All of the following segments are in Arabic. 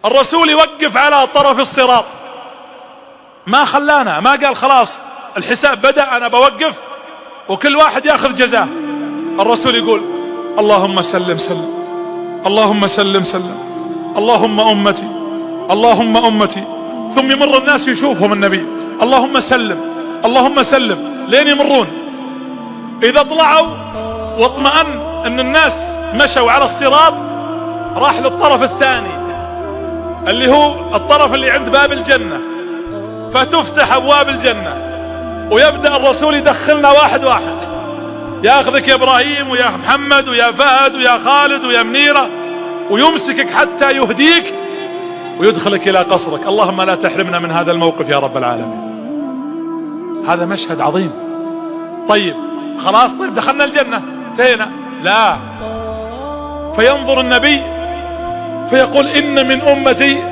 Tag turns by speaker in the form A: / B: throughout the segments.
A: الرسول يوقف على طرف الصراط، ما خلانا، ما قال خلاص الحساب بدأ أنا بوقف وكل واحد يأخذ جزاه. الرسول يقول اللهم سلم سلم، اللهم سلم سلم، اللهم أمتي، اللهم أمتي. ثم يمر الناس يشوفهم النبي اللهم سلم اللهم سلم لين يمرون. إذا طلعوا واطمأن أن الناس مشوا على الصراط راح للطرف الثاني اللي هو الطرف اللي عند باب الجنة، فتفتح أبواب الجنة ويبدأ الرسول يدخلنا واحد واحد، ياخذك يا إبراهيم ويا محمد ويا فهد ويا خالد ويا منيرة، ويمسكك حتى يهديك ويدخلك إلى قصرك. اللهم لا تحرمنا من هذا الموقف يا رب العالمين. هذا مشهد عظيم. طيب خلاص، طيب دخلنا الجنة انتهينا؟ لا، فينظر النبي فيقول إن من أمتي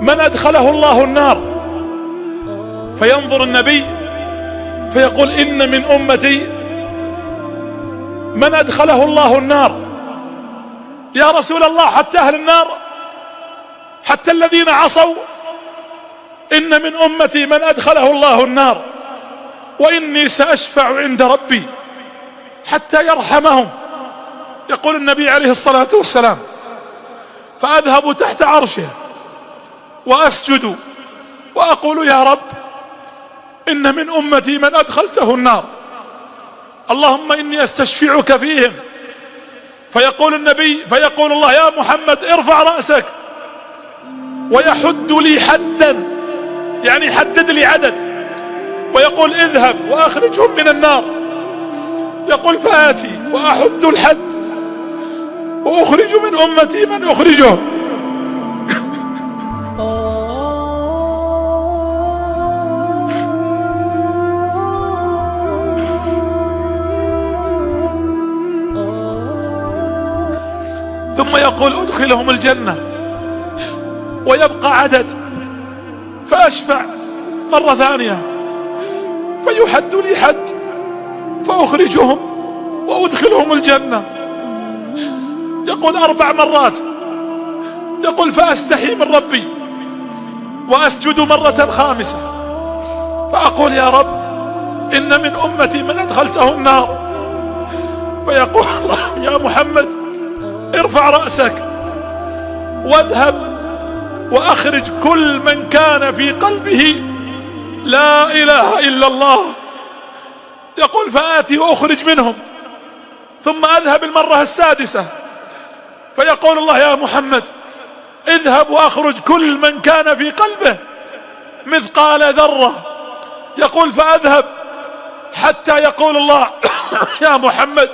A: من أدخله الله النار. فينظر النبي فيقول إن من أمتي من أدخله الله النار. يا رسول الله حتى أهل النار، حتى الذين عصوا؟ إن من أمتي من أدخله الله النار وإني سأشفع عند ربي حتى يرحمهم. يقول النبي عليه الصلاة والسلام فأذهب تحت عرشه وأسجد وأقول يا رب إن من أمتي من أدخلته النار، اللهم إني أستشفعك فيهم. فيقول النبي فيقول الله يا محمد ارفع رأسك، ويحد لي حدا، يعني حدد لي عدد، ويقول اذهب وأخرجهم من النار. يقول فآتي وأحد الحد وأخرج من أمتي من أخرجه. ثم يقول أدخلهم الجنة ويبقى عدد، فأشفع مرة ثانية فيحد لي حد فأخرجهم وأدخلهم الجنة. يقول 4 مرات. يقول فأستحي من ربي وأسجد مرة خامسة فأقول يا رب إن من أمتي من أدخلته النار. فيقول يا محمد ارفع رأسك واذهب وأخرج كل من كان في قلبه لا إله إلا الله. يقول فآتي وأخرج منهم، ثم أذهب المرة السادسة فيقول الله يا محمد اذهب وأخرج كل من كان في قلبه مثقال ذرة. يقول فأذهب حتى يقول الله يا محمد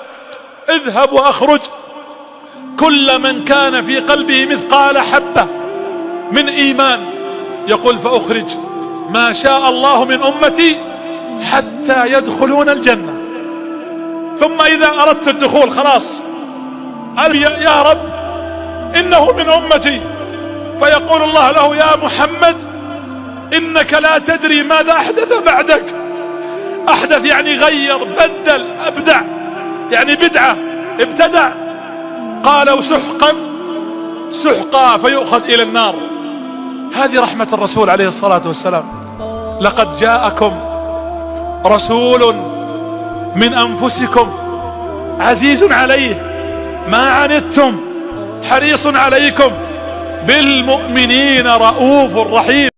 A: اذهب وأخرج كل من كان في قلبه مثقال حبة من إيمان. يقول فأخرج ما شاء الله من أمتي حتى يدخلون الجنة. ثم إذا أردت الدخول خلاص يا رب إنه من أمتي، فيقول الله له يا محمد إنك لا تدري ماذا أحدث بعدك. أحدث يعني غير، بدل، أبدع، يعني بدعة، ابتدع. قالوا سحقا سحقا فيؤخذ إلى النار. هذه رحمة الرسول عليه الصلاة والسلام. لقد جاءكم رسول من أنفسكم عزيز عليه ما عنتم حريص عليكم بالمؤمنين رؤوف رحيم.